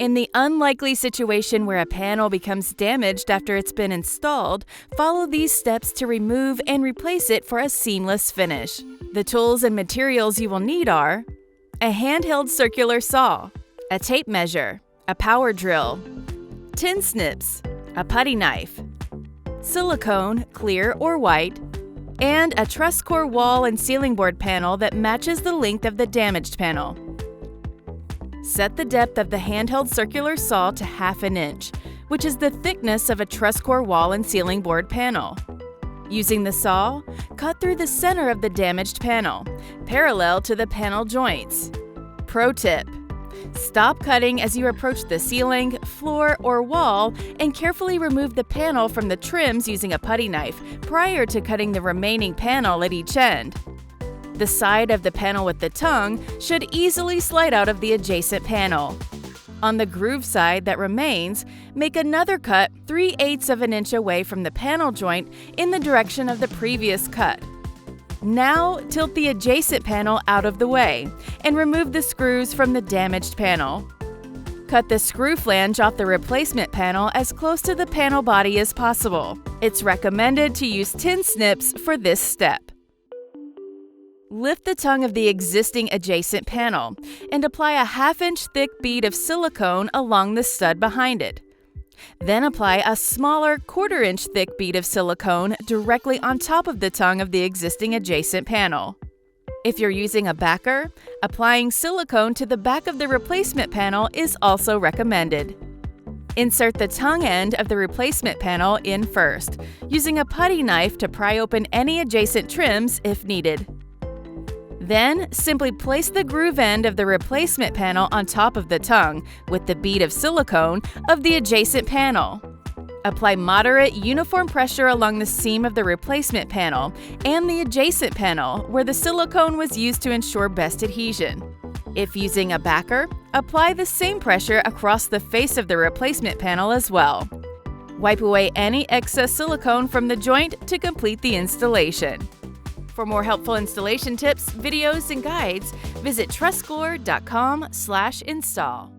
In the unlikely situation where a panel becomes damaged after it's been installed, follow these steps to remove and replace it for a seamless finish. The tools and materials you will need are a handheld circular saw, a tape measure, a power drill, tin snips, a putty knife, silicone, clear or white, and a Trusscore wall and ceiling board panel that matches the length of the damaged panel. Set the depth of the handheld circular saw to 1/2 inch, which is the thickness of a Trusscore wall and ceiling board panel. Using the saw, cut through the center of the damaged panel, parallel to the panel joints. Pro tip: stop cutting as you approach the ceiling, floor, or wall, and carefully remove the panel from the trims using a putty knife prior to cutting the remaining panel at each end. The side of the panel with the tongue should easily slide out of the adjacent panel. On the groove side that remains, make another cut 3/8 of an inch away from the panel joint in the direction of the previous cut. Now, tilt the adjacent panel out of the way and remove the screws from the damaged panel. Cut the screw flange off the replacement panel as close to the panel body as possible. It's recommended to use tin snips for this step. Lift the tongue of the existing adjacent panel and apply a 1/2 inch thick bead of silicone along the stud behind it. Then apply a smaller 1/4 inch thick bead of silicone directly on top of the tongue of the existing adjacent panel. If you're using a backer, applying silicone to the back of the replacement panel is also recommended. Insert the tongue end of the replacement panel in first, using a putty knife to pry open any adjacent trims if needed. Then, simply place the groove end of the replacement panel on top of the tongue with the bead of silicone of the adjacent panel. Apply moderate, uniform pressure along the seam of the replacement panel and the adjacent panel where the silicone was used to ensure best adhesion. If using a backer, apply the same pressure across the face of the replacement panel as well. Wipe away any excess silicone from the joint to complete the installation. For more helpful installation tips, videos, and guides, visit trusscore.com/install.